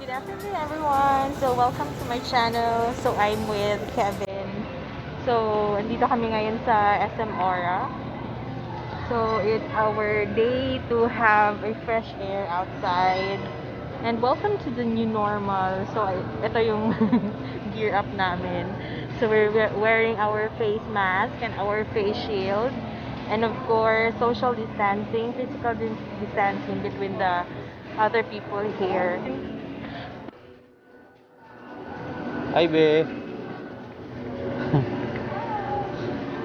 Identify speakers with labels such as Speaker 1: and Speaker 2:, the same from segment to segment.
Speaker 1: Good afternoon, everyone. So, welcome to my channel. So, I'm with Kevin. So, andito kami ngayon sa SM Aura. So, it's our day to have a fresh air outside. And welcome to the new normal. So, ito yung gear up namin. So, we're wearing our face mask and our face shield. And of course, social distancing, physical distancing between the other people here.
Speaker 2: Hi, be.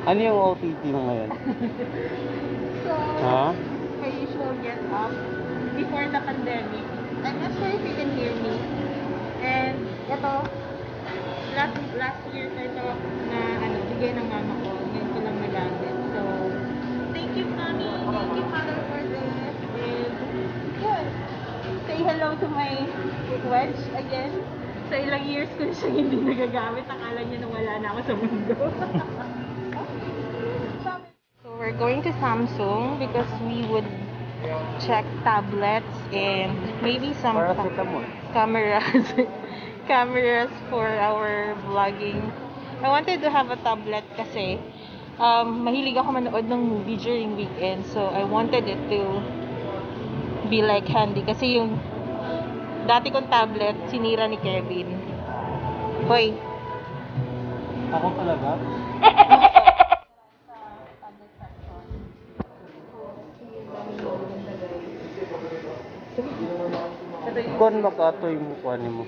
Speaker 2: Ano yung OTT mo ngayon?
Speaker 1: So,
Speaker 2: Ha?
Speaker 1: my usual get up before the pandemic. I'm not sure if you can hear me. And ito, last year ko ito na bigay ng mama ko. Ngayon ko lang nagamit. So, thank you, mommy. Thank you, mother, for this. And, yun. Say hello to my wedge again. So, ilang years ko na siyang hindi nagagamit. Akala niya na wala na ako sa mundo. So, we're going to Samsung because we would check tablets and maybe some
Speaker 2: Paracetamol.
Speaker 1: cameras cameras for our vlogging. I wanted to have a tablet kasi mahilig ako manood ng movie during weekend. So, I wanted it to be like handy kasi yung dati kong tablet sinira ni Kevin. Hoy.
Speaker 2: Ako talaga? Kon makatoy mo kuan mo.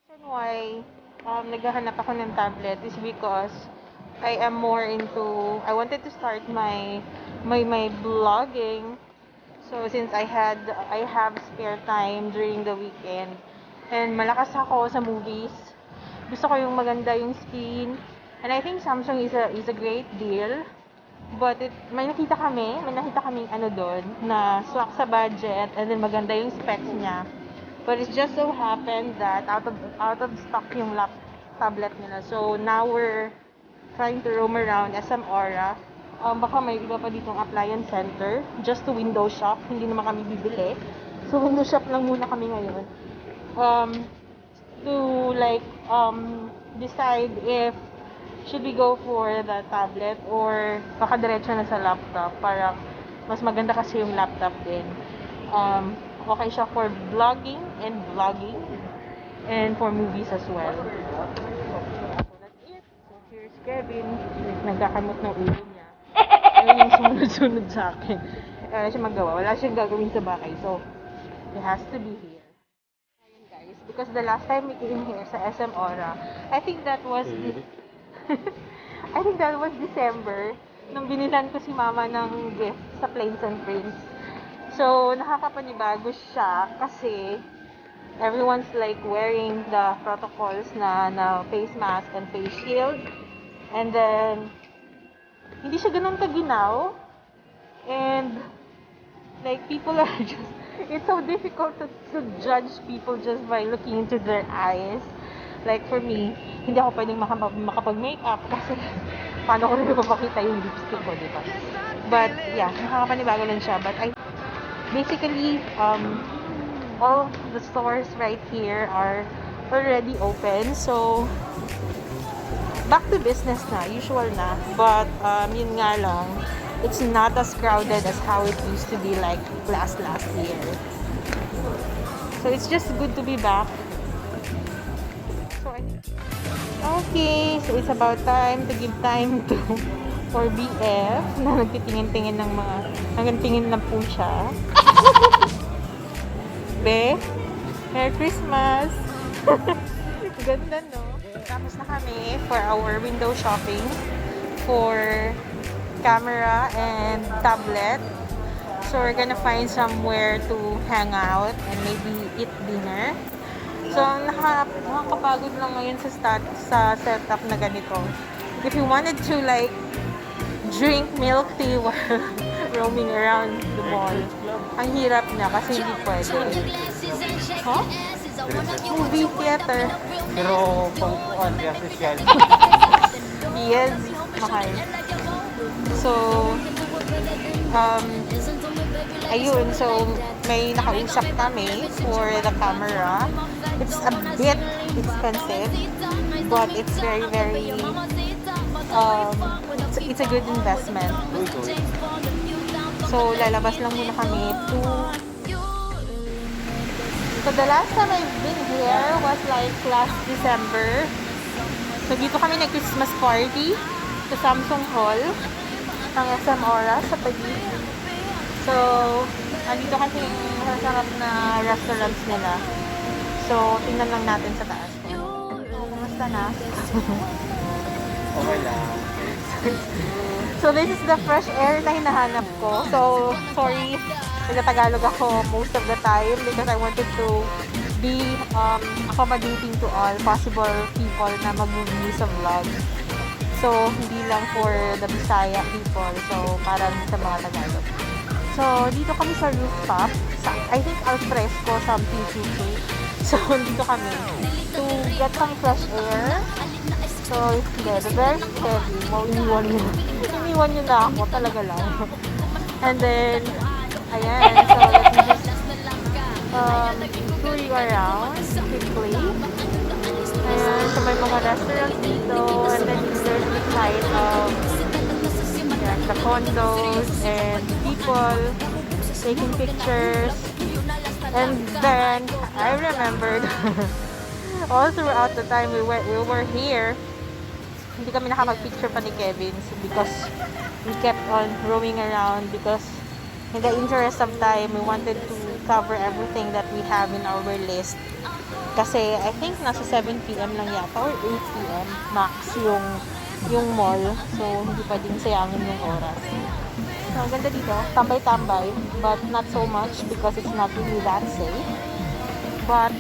Speaker 1: Reason why naghahanap ako ng tablet is because I am more into I wanted to start my vlogging. So since I have spare time during the weekend and malakas ako sa movies. Gusto ko yung maganda yung screen. And I think Samsung is a great deal. But may nakita kaming doon na swak sa budget and then maganda yung specs niya. But it just so happened that out of stock yung tablet nila. So now we're trying to roam around SM Aura. Baka may iba pa ditong appliance center just to window shop. Hindi naman kami bibili. So window shop lang muna kami ngayon. To decide if should we go for the tablet or baka diretso na sa laptop para mas maganda kasi yung laptop din. Okay siya for vlogging and vlogging and for movies as well. So that's it. So here's Kevin. Nagkakamot ng ulo niya. Ayun yung sumunod-sunod sa akin. Wala siya magawa. Wala siyang gagawin sa bahay. So, he has to be here. Ayun guys. Because the last time we came here sa SM Aura, I think that was December nung binilan ko si mama ng gift sa Plains and Prince. So, nakakapanibago siya kasi everyone's like wearing the protocols na face mask and face shield. And then, hindi siya ganun kaginaw. And, like, people are just, it's so difficult to judge people just by looking into their eyes. Like, for me, hindi ako pwedeng makapag-makeup kasi paano ko rin mapapakita yung lipstick ko, diba? But, yeah, nakakapanibago lang siya. But, basically, all the stores right here are already open. So, back to business na, usual na. But, yun nga lang, it's not as crowded as how it used to be like last year. So, it's just good to be back. Okay, so it's about time to give time to for BF na nagtitingin-tingin ng mga hanggang tingin lang po siya. Be, Merry Christmas! Ganda, no? Tapos na kami for our window shopping for camera and tablet. So we're gonna find somewhere to hang out and maybe eat dinner. So nakakapagod lang ngayon sa setup na ganito. If you wanted to like drink milk tea while roaming around the mall, ang hirap na kasi hindi pwede. Huh? Movie theater.
Speaker 2: Pero pang kuan kaya social.
Speaker 1: Yes, mahal. So, um, ayun. So, may nakausap kami for the camera. It's a bit expensive, but it's very, very, it's a good investment. So, lalabas lang muna kami to... So, the last time I've been here was like last December. So, dito kami nag-Christmas party sa Samsung Hall ng SM Aura sa Taguig. So, andito kasi yung masarap na restaurants nila. So, tingnan lang natin sa taas. So, kumusta na?
Speaker 2: Okay lang.
Speaker 1: So, this is the fresh air na hinahanap ko. So, sorry, nagtagalog ako most of the time because I wanted to be accommodating to all possible people na mag-view sa vlog. So, hindi lang for the Bisaya people. So, para sa mga Tagalog. So, dito kami sa rooftop. I think al fresco something cute. So, dito kami to get some fresh air. So, the very heavy. Iniwan yun na ako. Talaga lang. And then, ayan. So, let me just tour you around quickly. Ayan. So, may mga restaurants dito. And then, there's the side of the condos and people taking pictures. And then, I remembered all throughout the time we were here, hindi kami nakapag-picture pa ni Kevin because we kept on roaming around because in the interest of time, we wanted to cover everything that we have in our list. Kasi I think nasa 7 p.m. lang yata or 8 p.m. max yung mall. So, hindi pa din sayangin yung oras. So, ang ganda dito. Tambay-tambay. But not so much because it's not really that safe. But,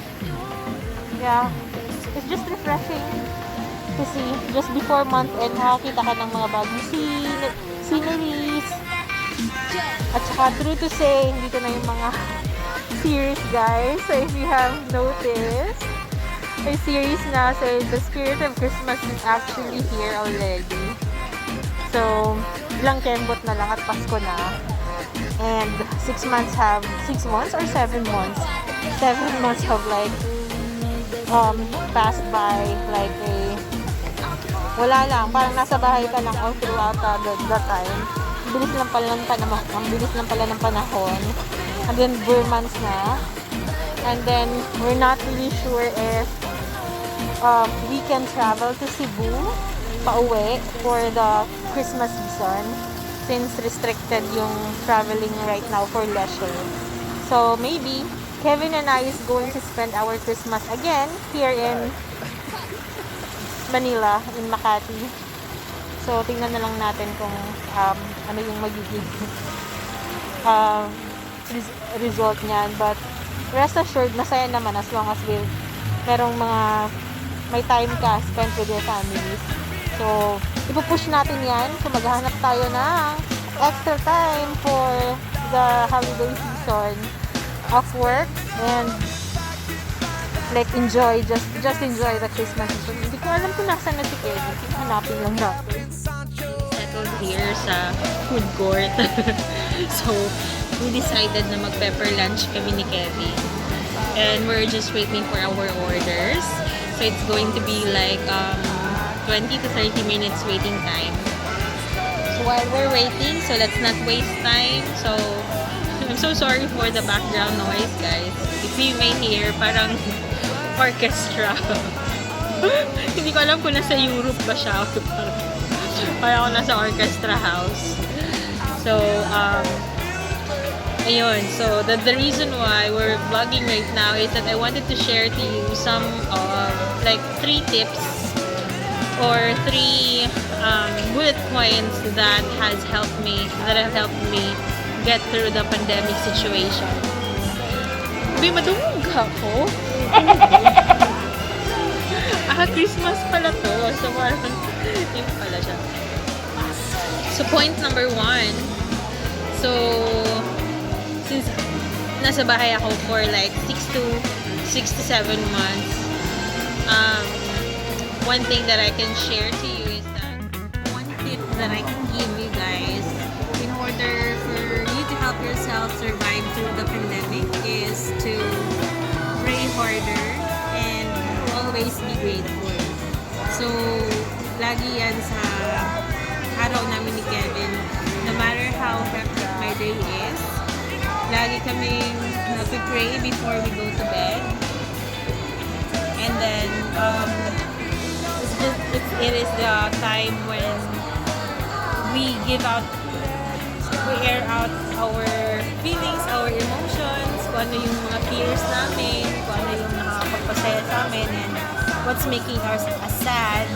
Speaker 1: yeah. It's just refreshing to see. Just before month end, makakita ka ng mga bagong sceneries. At saka, true to say, hindi ko na yung mga series, guys. So, if you have noticed, may series na sa The Spirit of Christmas is actually here already. So, ilang kembot na lang at Pasko na. And 6 months or 7 months? 7 months have like passed by like wala lang, parang nasa bahay ka lang all throughout the time. Ang bilis lang pala ng panahon. And then 4 months na. And then we're not really sure if we can travel to Cebu pauwi for the Christmas season since restricted yung traveling right now for leisure. So maybe Kevin and I is going to spend our Christmas again here in Manila, in Makati. So tingnan na lang natin kung ano yung magiging result niyan. But rest assured, masaya naman as long as merong may time ka spent with your family. So, ipupush natin yan. So, maghahanap tayo ng extra time for the holiday season of work and like just enjoy the Christmas season. Hindi ko alam kung nasan na si Kevin. Hanapin lang natin. Settled here sa food court. So, we decided na mag-pepper lunch kami ni Kevin. And we're just waiting for our orders. So, it's going to be like 20 to 30 minutes waiting time. So, while we're waiting, so let's not waste time. So, I'm so sorry for the background noise, guys. If you may hear, parang orchestra. Hindi ko alam kung nasa Europe ba siya. Parang ako nasa orchestra house. So, ayun. So, the reason why we're vlogging right now is that I wanted to share to you some like 3 tips or 3 bullet points that have helped me get through the pandemic situation. Uy, madungog ako. Christmas pala to. So, parang yun pala siya. So, point number 1. So, since nasa bahay ako for like 6 to 6 to 7 months. One thing that I can share to you is that one tip that I can give you guys in order for you to help yourself survive through the pandemic is to pray harder and always be grateful. So, lagi yan sa araw namin ni Kevin. No matter how hectic my day is, lagi kaming nag-pray before we go to bed. And then, it is the time when we air out our feelings, our emotions, kung ano yung mga fears namin, kung ano yung nakakapagpasaya sa amin, and what's making us sad.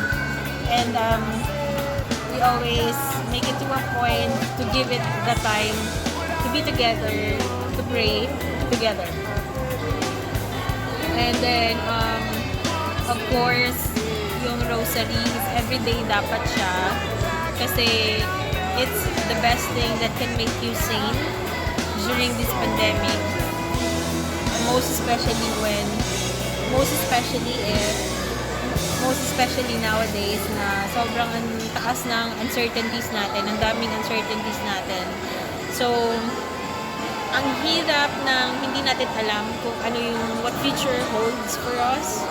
Speaker 1: And we always make it to a point to give it the time to be together, to pray together. And then, of course, yung rosary is everyday dapat siya kasi it's the best thing that can make you sane during this pandemic. Most especially nowadays na sobrang taas ng uncertainties natin, ang daming uncertainties natin. So, ang hirap ng hindi natin alam kung ano what future holds for us.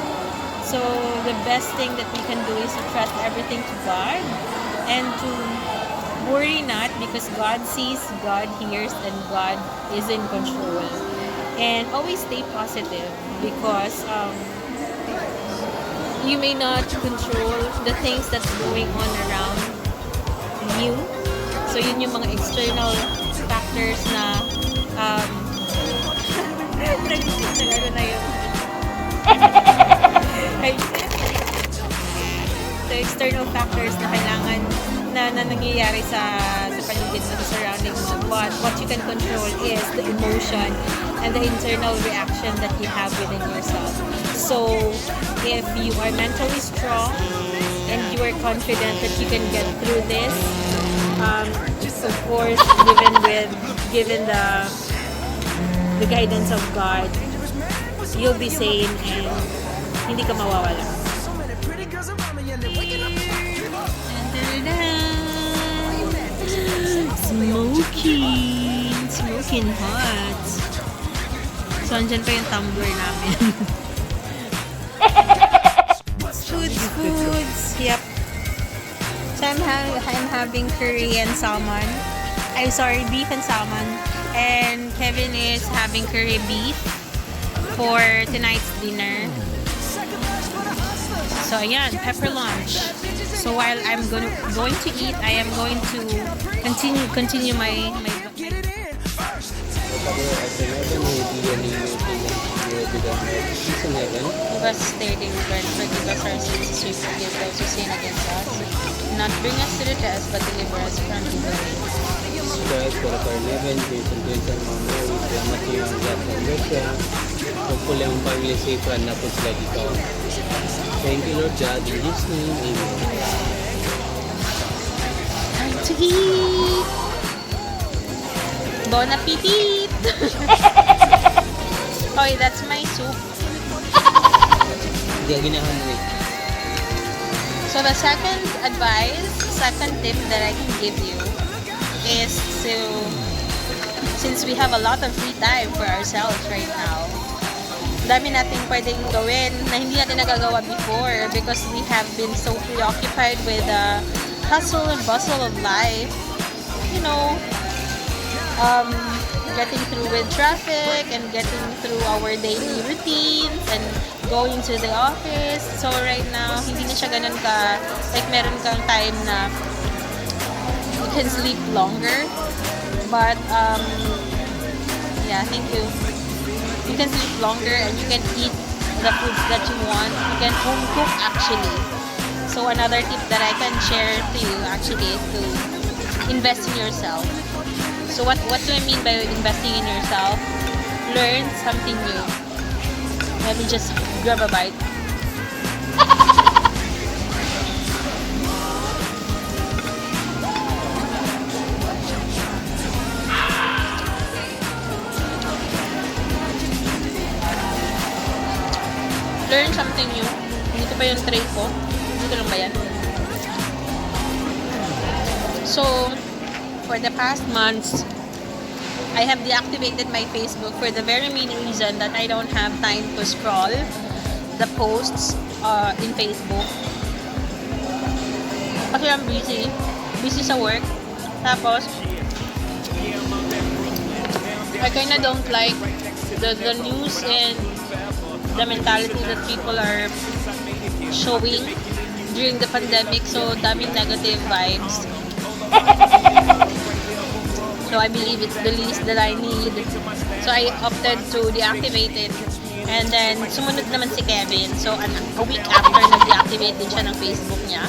Speaker 1: So, the best thing that we can do is to trust everything to God and to worry not because God sees, God hears, and God is in control. And always stay positive because you may not control the things that's going on around you. So, yun yung mga external factors na the external factors na kailangan na nangyayari sa paligid mo, surrounding mo. But what you can control is the emotion and the internal reaction that you have within yourself. So, if you are mentally strong and you are confident that you can get through this, of course, given the guidance of God, you'll be sane and hindi ka mawawala. Smoking hot. So, andyan pa yung tumbler namin. Foods. Yep. So, I'm having curry and salmon. I'm sorry, beef and salmon. And Kevin is having curry beef for tonight's dinner. So, ayan, pepper lunch. So, while I'm going to eat, I am going to continue my Give us daily bread, forgive us our sins as we forgive those who sin against us. Not bring us to the test, but deliver us from evil.
Speaker 2: Guys, for our 11 days and days and more, we salamat yung God ng Russia. Hopefully, ang family safe and na po sila dito. Thank you, Lord God. In Jesus' name, amen.
Speaker 1: Time to eat! Bon appetit! Oy, that's my soup. So the second tip that I can give you is since we have a lot of free time for ourselves right now, dami nating pwedeng gawin na hindi natin nagagawa before because we have been so preoccupied with the hustle and bustle of life. You know, getting through with traffic and getting through our daily routines and going to the office. So right now, hindi na siya ganun like meron kang time na you can sleep longer. But, yeah, thank you. You can sleep longer and you can eat the foods that you want. You can home cook actually. So another tip that I can share to you actually is to invest in yourself. So what do I mean by investing in yourself? Learn something new. Let me just grab a bite. yung tray ko. Dito lang ba yan? So, for the past months, I have deactivated my Facebook for the very main reason that I don't have time to scroll the posts in Facebook. Kasi I'm busy sa work. Tapos, I kinda don't like the news and the mentality that people are showing during the pandemic. So, daming negative vibes. So, I believe it's the least that I need. So, I opted to deactivate it. And then, sumunod naman si Kevin. So, a week after, nag-deactivate din siya ng Facebook niya.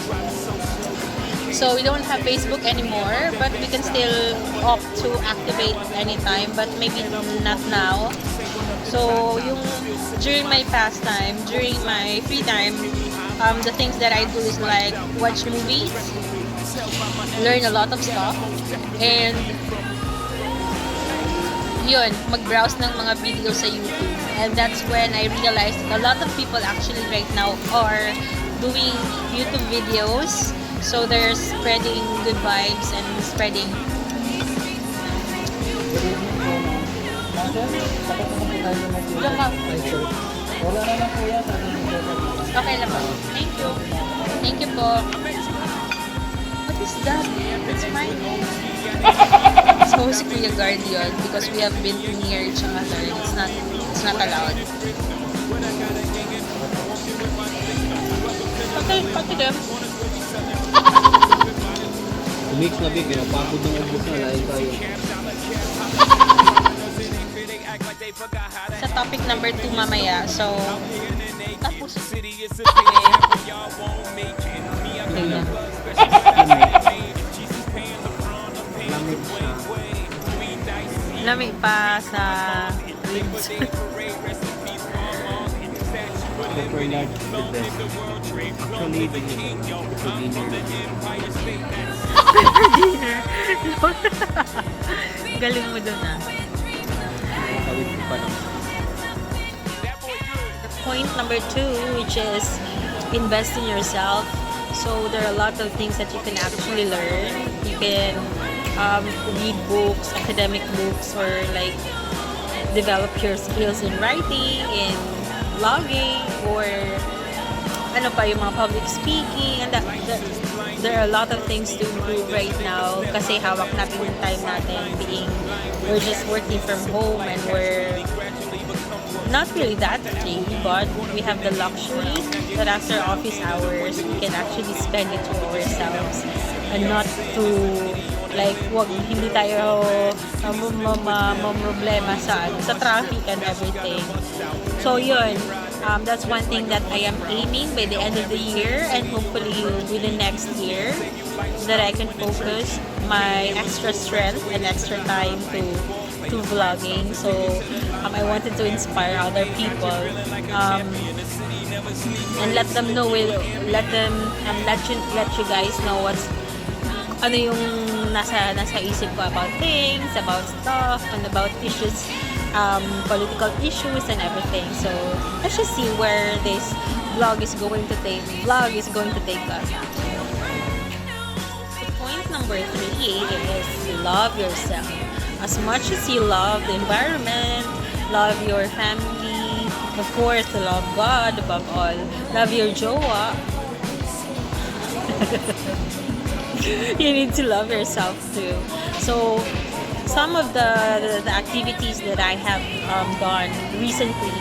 Speaker 1: So, we don't have Facebook anymore, but we can still opt to activate anytime, but maybe not now. So, during my pastime, during my free time, the things that I do is like watch movies, learn a lot of stuff, and yun, mag-browse ng mga videos sa YouTube. And that's when I realized that a lot of people actually right now are doing YouTube videos. So they're spreading good vibes and spreading. Okay lang po. Thank you. Thank you po. What is that? It's mine. So si Kuya Guard yun because we have been near each other. It's not allowed. Okay, them.
Speaker 2: Mix na big, pinapagod ng ubos na lain tayo.
Speaker 1: Sa topic number 2 mamaya. So, tapos. Lamig pa sa ribs.
Speaker 2: Super large the best. Actually, the
Speaker 1: Dinner. Galing mo dun ah. Point number 2, which is invest in yourself. So there are a lot of things that you can actually learn. You can read books, academic books, or like develop your skills in writing, in vlogging, or ano pa yung mga public speaking, and there are a lot of things to improve right now kasi hawak natin yung time natin we're just working from home and we're not really that free, but we have the luxury that after office hours we can actually spend it to ourselves and not to like hindi tayo problema sa traffic and everything. So yun, that's one thing that I am aiming by the end of the year and hopefully within next year that I can focus my extra strength and extra time to vlogging. So I wanted to inspire other people and let them know, let you guys know ano yung nasa isip ko about things, about stuff, and about issues, political issues and everything. So let's just see where this vlog is going to take us. So point number 3 is love yourself. As much as you love the environment, love your family, of course, love God above all, love your jowa. You need to love yourself too. So some of the activities that I have done recently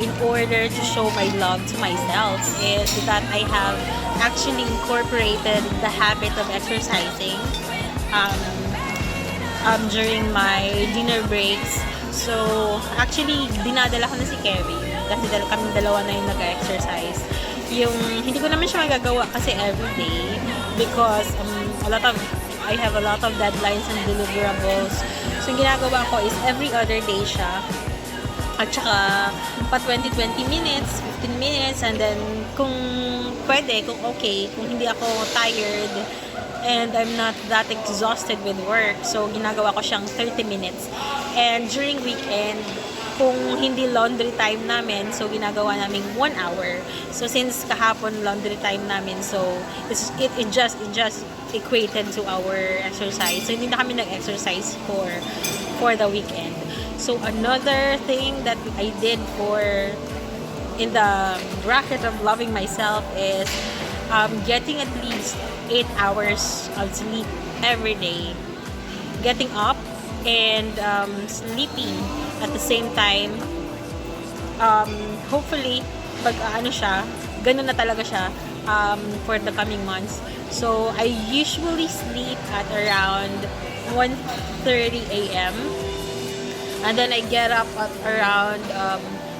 Speaker 1: in order to show my love to myself is that I have actually incorporated the habit of exercising during my dinner breaks. So actually dinadala ko na si Kevin kasi kaming dalawa na yung nag-exercise. Yung hindi ko naman siya magagawa kasi everyday because I have a lot of deadlines and deliverables. So yung ginagawa ko is every other day siya. At saka pa 20 minutes, 15 minutes, and then kung pwede, kung okay, kung hindi ako tired and I'm not that exhausted with work, so ginagawa ko siyang 30 minutes. And during weekend, kung hindi laundry time namin, so ginagawa namin 1 hour. So since kahapon laundry time namin, so it just equated to our exercise. So hindi na kami nag-exercise for the weekend. So another thing that I did in the bracket of loving myself is getting at least 8 hours of sleep every day. Getting up and sleeping at the same time. Hopefully, pag ganun na talaga siya for the coming months. So, I usually sleep at around 1:30 a.m. And then I get up at around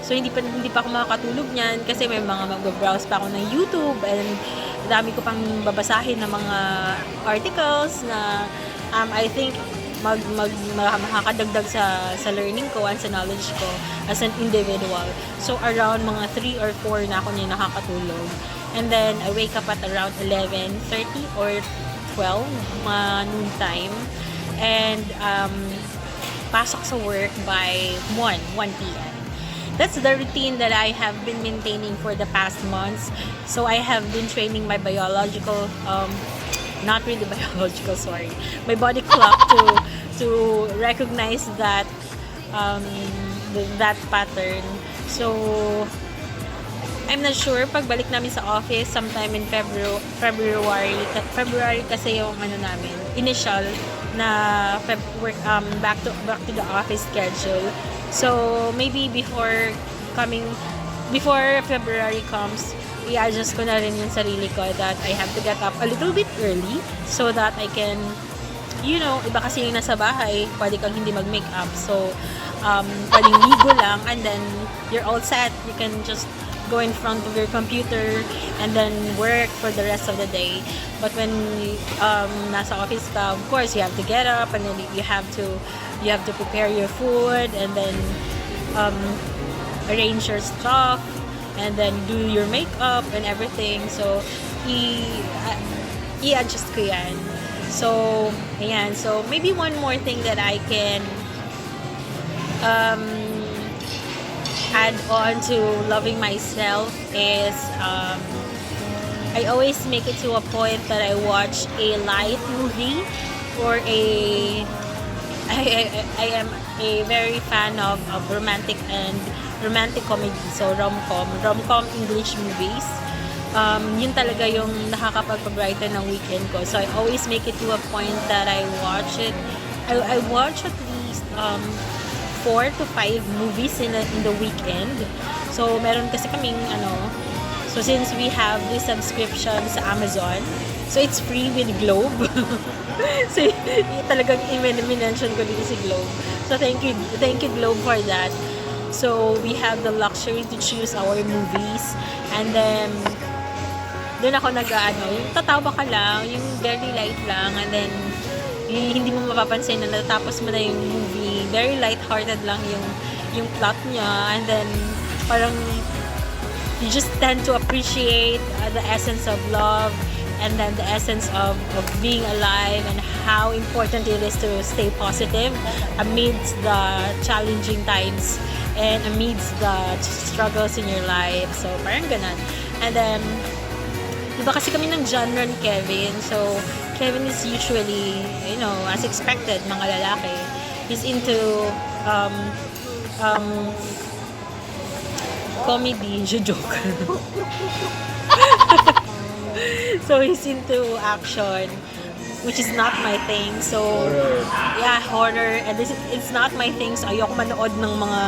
Speaker 1: so hindi pa ako makakatulog niyan kasi may mga mag-browse pa ako ng YouTube and dami ko pang babasahin ng mga articles na I think makakadagdag sa learning ko and sa knowledge ko as an individual. So around mga 3 or 4 na ako niya nakakatulog. And then I wake up at around 11:30 or 12 noon time. And pasok sa work by 1 p.m. That's the routine that I have been maintaining for the past months. So I have been training my biological, not really biological, sorry, my body clock to recognize that that pattern. So I'm not sure pagbalik namin sa office sometime in February kasi yung namin initial na back to the office schedule. So maybe before February comes, i-adjust ko na rin yung sarili ko that I have to get up a little bit early so that I can, iba kasi yung nasa bahay, pwede kang hindi mag-makeup. So, pwedeng ligo lang and then you're all set. You can just go in front of your computer and then work for the rest of the day. But when nasa office ka, of course, you have to get up and then you have to prepare your food and then arrange your stuff and then do your makeup and everything. So, i-adjust ko yan. So, ayan. So, maybe one more thing that I can add on to loving myself is I always make it to a point that I watch a light movie or I am a very fan of romantic comedy, so rom-com English movies. Yun talaga yung nakakapag-brighten ng weekend ko. So I always make it to a point that I watch it. I watch at least 4 to 5 movies in the weekend. So meron kasi kaming so since we have this subscription sa Amazon, so it's free with Globe. So talagang i-mention ko dito si Globe. So thank you Globe for that. So we have the luxury to choose our movies and then doon ako yung tatawa ka lang, yung very light lang and then hindi mo mapapansin na natapos mo na yung movie. Very light-hearted lang yung plot niya and then parang you just tend to appreciate the essence of love and then the essence of being alive and how important it is to stay positive amidst the challenging times and amidst the struggles in your life. So, parang ganun. And then, diba kasi kami ng genre ni Kevin. So, Kevin is usually, as expected, mga lalaki. He's into comedy, joke. So, he's into action, which is not my thing. So, yeah, horror. And it's not my thing. So, ayoko manood ng mga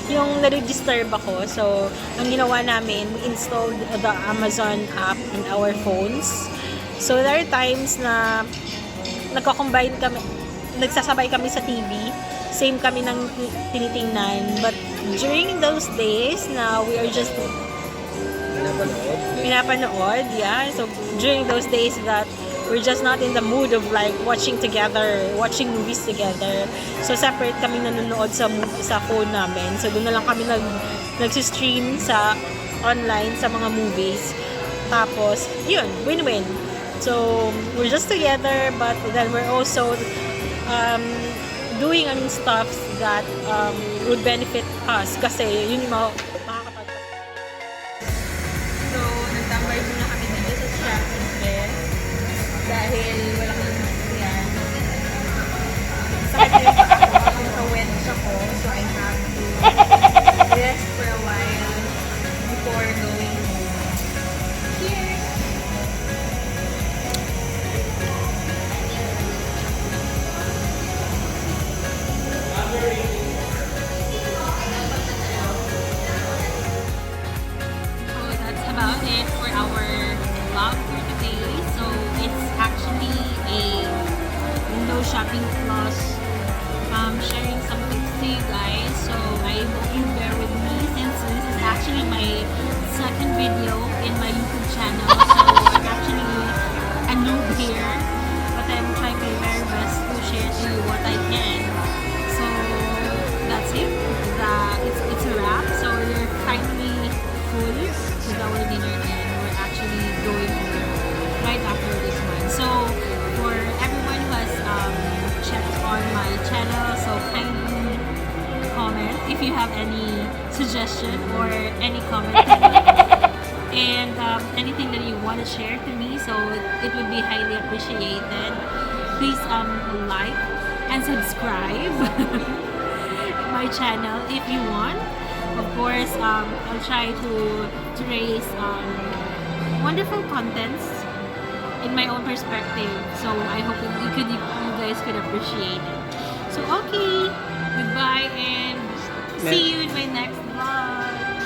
Speaker 1: yung na-disturb ako. So, ang ginawa namin, we installed the Amazon app in our phones. So, there are times na nagko-combine kami, nagsasabay kami sa TV. Same kami ng tinitingnan. But during those days na we are just pinapanood, yeah. So, during those days that we're just not in the mood of like watching movies together. So, separate kami nanonood sa phone namin. So, doon na lang kami nag-stream sa online sa mga movies. Tapos, yun, win-win. So, we're just together, but then we're also doing stuff that would benefit us kasi yun yung makakapag. So, nagtambay muna kami dito sa shopping bed dahil walang yan. Sakit yung paa ko, naka-wedge ako, so I have to rest for a while before going home. Cheers! So that's about it for our vlog for today. So it's actually a window shopping plus sharing some tips to you guys. So I hope you bear with me since this is actually my second video in my YouTube channel. So I'm actually a noob here, but I'm trying my very best to share to you what I can. So that's it. It's a wrap. So we're finally full with our dinner and we're actually going home right after this one. So for everyone who has checked on my channel, so kindly comment if you have any suggestion or any comment and anything that you want to share to me, so it would be highly appreciated. Please like and subscribe my channel if you want. Of course, I'll try to raise wonderful contents in my own perspective. So I hope that you guys could appreciate it. So okay, goodbye and see you in my next vlog.